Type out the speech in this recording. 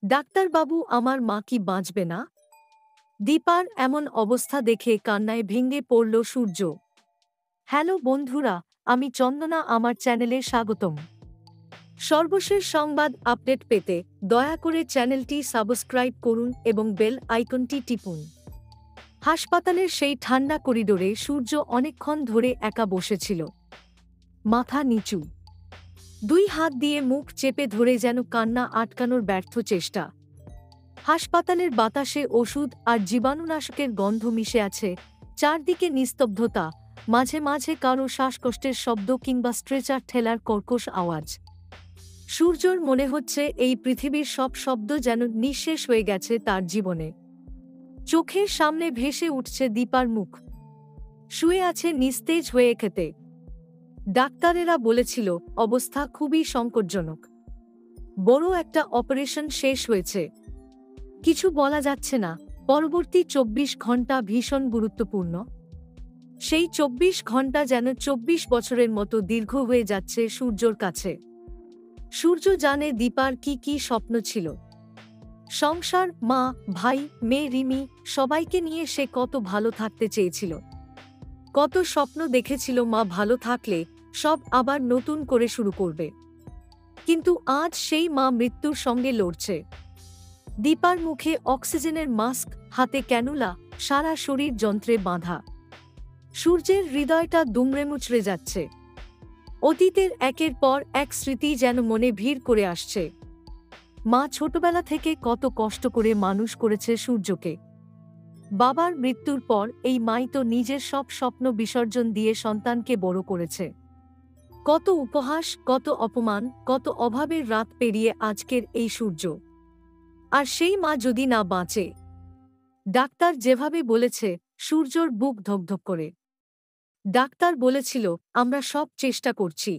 ডাক্তারবাবু, আমার মা কি বাঁচবে না? দীপার এমন অবস্থা দেখে কান্নায় ভেঙে পড়ল সূর্য। হ্যালো বন্ধুরা, আমি চন্দনা, আমার চ্যানেলে স্বাগতম। সর্বশেষ সংবাদ আপডেট পেতে দয়া করে চ্যানেলটি সাবস্ক্রাইব করুন এবং বেল আইকনটি টিপুন। হাসপাতালের সেই ঠান্ডা করিডোরে সূর্য অনেকক্ষণ ধরে একা বসেছিল, মাথা নিচু, দুই হাত দিয়ে মুখ চেপে ধরে যেন কান্না আটকানোর ব্যর্থ চেষ্টা। হাসপাতালের বাতাসে ওষুধ আর জীবাণুনাশকের গন্ধ মিশে আছে, চারদিকে নিস্তব্ধতা, মাঝে মাঝে কারো শ্বাসকষ্টের শব্দ কিংবা স্ট্রেচার ঠেলার কর্কশ আওয়াজ। সূর্যর মনে হচ্ছে এই পৃথিবীর সব শব্দ যেন নিঃশেষ হয়ে গেছে তার জীবনে। চোখের সামনে ভেসে উঠছে দীপার মুখ, শুয়ে আছে নিস্তেজ হয়ে খেতে। ডাক্তারেরা বলেছিল অবস্থা খুবই সংকটজনক, বড় একটা অপারেশন শেষ হয়েছে, কিছু বলা যাচ্ছে না। পরবর্তী 24 ঘন্টা ভীষণ গুরুত্বপূর্ণ। সেই 24 ঘন্টা যেন 24 বছরের মতো দীর্ঘ হয়ে যাচ্ছে সূর্যর কাছে। সূর্য জানে দীপার কি কি স্বপ্ন ছিল। সংসার, মা, ভাই, মেয়ে রিমি, সবাইকে নিয়ে সে কত ভালো থাকতে চেয়েছিল। কত স্বপ্ন দেখেছিল মা ভালো থাকলে সব আবার নতুন করে শুরু করবে। কিন্তু আজ সেই মা মৃত্যুর সঙ্গে লড়ছে। দীপার মুখে অক্সিজেনের মাস্ক, হাতে ক্যানুলা, সারা শরীর যন্ত্রে বাঁধা। সূর্যের হৃদয়টা দুমড়ে মুচড়ে যাচ্ছে। অতীতের একের পর এক স্মৃতি যেন মনে ভিড় করে আসছে। মা ছোটবেলা থেকে কত কষ্ট করে মানুষ করেছে সূর্যকে। বাবার মৃত্যুর পর এই মাই তো নিজের সব স্বপ্ন বিসর্জন দিয়ে সন্তানকে বড় করেছে। কত উপহাস, কত অপমান, কত অভাবের রাত পেরিয়ে আজকের এই সূর্য। আর সেই মা যদি না বাঁচে। ডাক্তার যেভাবে বলেছে, সূর্যর বুক ধকধক করে। ডাক্তার বলেছিল আমরা সব চেষ্টা করছি,